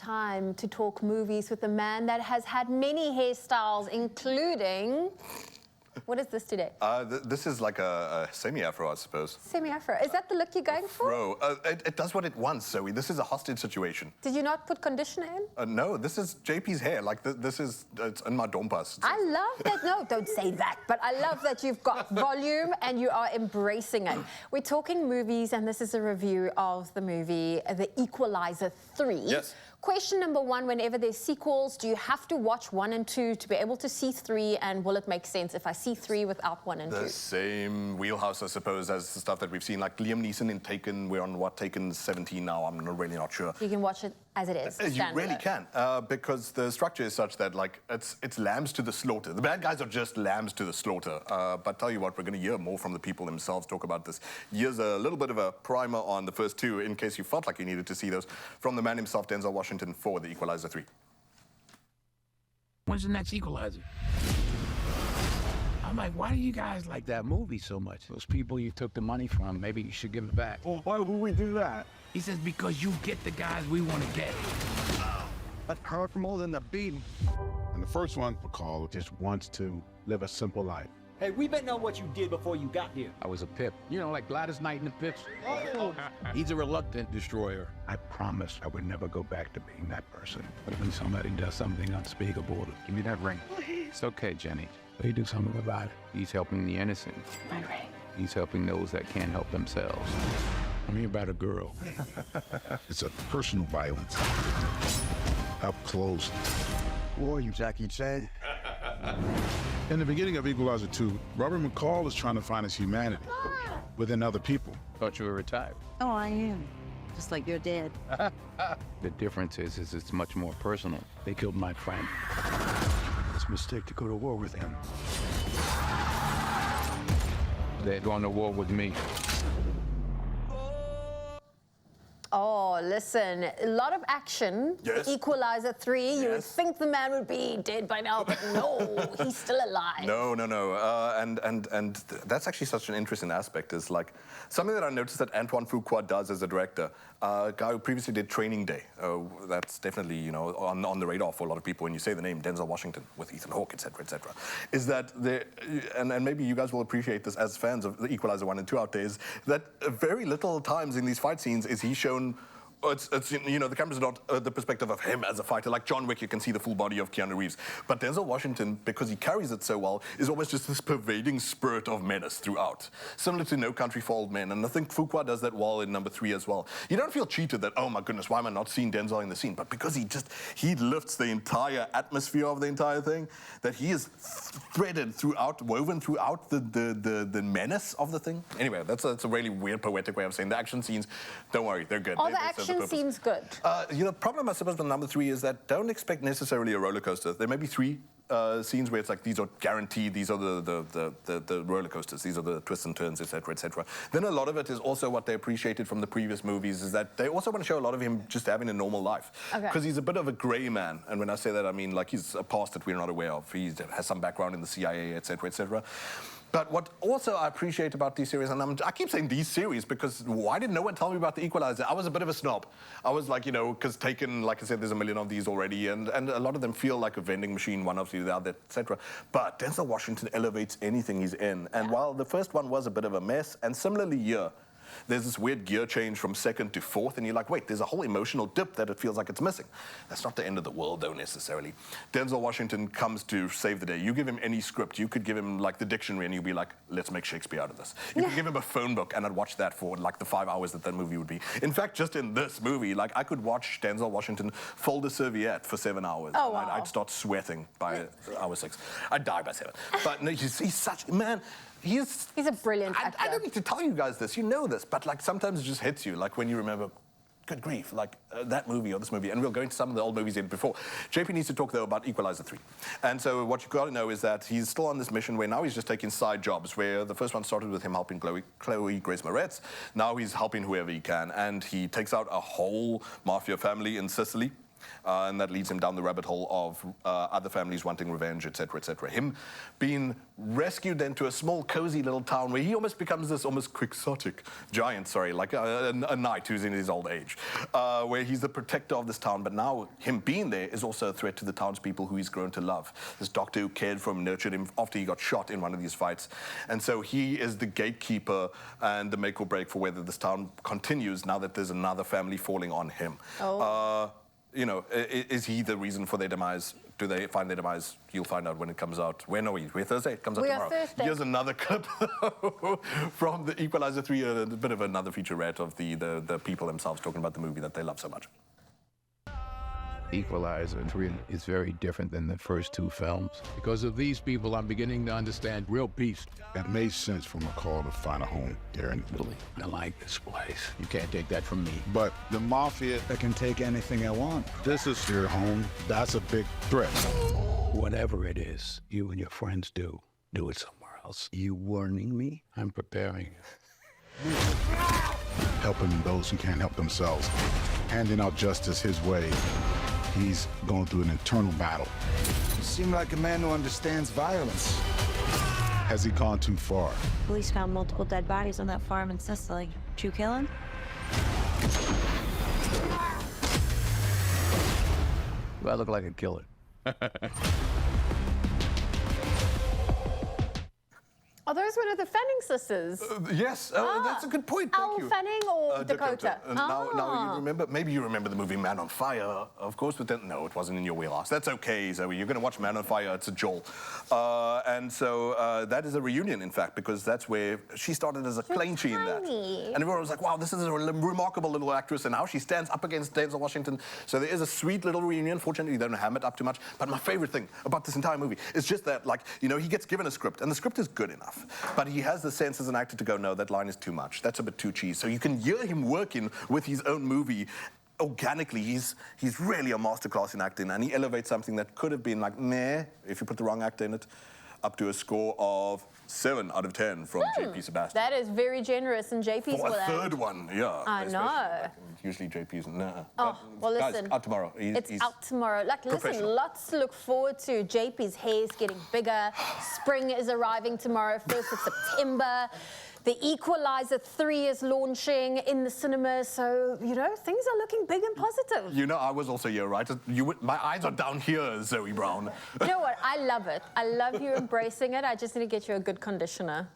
time to talk movies with a man that has had many hairstyles, including... What is this today? This is like a semi-afro, I suppose. Semi-afro. Is that the look you're going for? Bro, it does what it wants, Zoe. This is a hostage situation. Did you not put conditioner in? No, this is JP's hair. Like, this is, it's in my dompas. I love that. No, don't say that. But I love that you've got volume and you are embracing it. We're talking movies, and this is a review of the movie The Equalizer 3. Yes. Question number one, whenever there's sequels, do you have to watch 1 and 2 to be able to see 3? And will it make sense if I see 3 without 1 and 2? The same wheelhouse, I suppose, as the stuff that we've seen. Like Liam Neeson in Taken. We're on, what, Taken 17 now? I'm really not sure. You can watch it as it is. You really can, because the structure is such that, like, it's lambs to the slaughter. The bad guys are just lambs to the slaughter. But tell you what, we're going to hear more from the people themselves talk about this. Here's a little bit of a primer on the first 2, in case you felt like you needed to see those, from the man himself, Denzel Washington, for The Equalizer 3. When's the next Equalizer? I'm like, why do you guys like that movie so much? Those people you took the money from, maybe you should give it back. Well, why would we do that? He says, because you get the guys we want to get. That hurt more than the beating. And the first one, McCall just wants to live a simple life. Hey, we better know what you did before you got here. I was a pip. You know, like Gladys Knight in the Pips. Oh. He's a reluctant destroyer. I promised I would never go back to being that person. But when somebody does something unspeakable, Give me that ring. It's okay, Jenny. they do something about it. He's helping the innocent. My ring. He's helping those that can't help themselves. I mean about a girl. It's a personal violence. Up close. Who are you, Jackie Chan? In the beginning of Equalizer 2, Robert McCall is trying to find his humanity within other people. Thought you were retired. Oh, I am. Just like your dad. The difference is it's much more personal. They killed my friend. It's a mistake to go to war with him. They're going to war with me. Oh, listen, a lot of action. Yes. The Equalizer 3, you would Yes. think the man would be dead by now, but no, he's still alive. No. And that's actually such an interesting aspect, is like something that I noticed that Antoine Fuqua does as a director, a guy who previously did Training Day. That's definitely, you know, on the radar for a lot of people when you say the name Denzel Washington with Ethan Hawke, etc., etc. Is that and maybe you guys will appreciate this as fans of the Equalizer 1 and 2 out there, is that very little times in these fight scenes is he shown. It's you know, the camera's not the perspective of him as a fighter. Like John Wick, you can see the full body of Keanu Reeves. But Denzel Washington, because he carries it so well, is almost just this pervading spirit of menace throughout. Similar to No Country for Old Men. And I think Fuqua does that well in number 3 as well. You don't feel cheated that, oh my goodness, why am I not seeing Denzel in the scene? But because he lifts the entire atmosphere of the entire thing, that he is threaded throughout, woven throughout the menace of the thing. Anyway, that's a really weird, poetic way of saying the action scenes, don't worry, they're good. All They the serve action purpose. seems good. You know, the problem I suppose with number 3 is that don't expect necessarily a roller coaster. There may be 3 scenes where it's like these are guaranteed, these are the roller coasters, these are the twists and turns, etc., etc. Then a lot of it is also what they appreciated from the previous movies, is that they also want to show a lot of him just having a normal life. Because he's a bit of a grey man, and when I say that, I mean like he's a past that we're not aware of. He has some background in the CIA, etc., etc. But what also I appreciate about these series, and I keep saying these series because why did no one tell me about The Equalizer? I was a bit of a snob. I was like, you know, because Taken, like I said, there's a million of these already, and a lot of them feel like a vending machine, one after the other, etc. But Denzel Washington elevates anything he's in. And while the first one was a bit of a mess, and similarly here, there's this weird gear change from 2nd to 4th, and you're like, wait, there's a whole emotional dip that it feels like it's missing. That's not the end of the world, though, necessarily. Denzel Washington comes to save the day. You give him any script. You could give him, like, the dictionary, and you'd be like, let's make Shakespeare out of this. You could give him a phone book, and I'd watch that for, like, the 5 hours that movie would be. In fact, just in this movie, like, I could watch Denzel Washington fold a serviette for 7 hours. Oh, wow. I'd start sweating by hour 6. I'd die by 7. But no, he's such... Man... He's a brilliant actor. I don't need to tell you guys this, you know this, but like sometimes it just hits you, like when you remember, good grief, like that movie or this movie, and we'll go into some of the old movies he did before. JP needs to talk though about Equalizer 3. And so what you've got to know is that he's still on this mission where now he's just taking side jobs, where the first one started with him helping Chloe Grace Moretz. Now he's helping whoever he can, and he takes out a whole mafia family in Sicily. And that leads him down the rabbit hole of other families wanting revenge, etc., etc. Him being rescued then to a small, cozy little town where he almost becomes this almost quixotic giant, like a knight who's in his old age, where he's the protector of this town. But now him being there is also a threat to the townspeople who he's grown to love. This doctor who cared for him, nurtured him after he got shot in one of these fights. And so he is the gatekeeper and the make or break for whether this town continues now that there's another family falling on him. You know, is he the reason for their demise? Do they find their demise? You'll find out when it comes out. When are we? We're Thursday. It comes out tomorrow. Thursday. Here's another clip from the Equalizer 3, a bit of another featurette of the people themselves talking about the movie that they love so much. Equalizer 3 is very different than the first two films. Because of these people, I'm beginning to understand real peace. It made sense for McCall to find a home here in Italy. I like this place. You can't take that from me. But the mafia, I can take anything I want. this is your home. That's a big threat. Whatever it is you and your friends do it somewhere else. You warning me? I'm preparing. Helping those who can't help themselves. Handing out justice his way. He's going through an internal battle. You seem like a man who understands violence. Has he gone too far? Police found multiple dead bodies on that farm in Sicily. Did you kill him? Do I look like a killer? Are those one of the Fanning sisters? Yes, that's a good point. Thank Elle you. Fanning or Dakota? Now you remember, maybe you remember the movie Man on Fire, of course, but then, no, it wasn't in your wheelhouse. That's okay, Zoe. You're going to watch Man on Fire. It's a Joel. And so that is a reunion, in fact, because that's where she started as a clancy in that. tiny. And everyone was like, wow, this is a remarkable little actress, and now she stands up against Denzel Washington. So there is a sweet little reunion. Fortunately, they don't ham it up too much. But my favorite thing about this entire movie is just that, like, you know, he gets given a script, and the script is good enough. But he has the sense as an actor to go, no, that line is too much. That's a bit too cheesy. So you can hear him working with his own movie organically. He's really a masterclass in acting, and he elevates something that could have been like, meh, if you put the wrong actor in it, up to a score of 7 out of 10 from JP Sebastian. That is very generous, and JP's For will a third one, yeah. I especially, know. like, usually JP's, nah. Oh, well, Guys, listen. out tomorrow. It's out tomorrow. Like, listen, professional. lots to look forward to. JP's hair's getting bigger. Spring is arriving tomorrow, 1st of September. The Equalizer 3 is launching in the cinema, so, you know, things are looking big and positive. You know, I was also here, right? My eyes are down here, Zoe Brown. You know what? I love it. I love you embracing it. I just need to get you a good conditioner.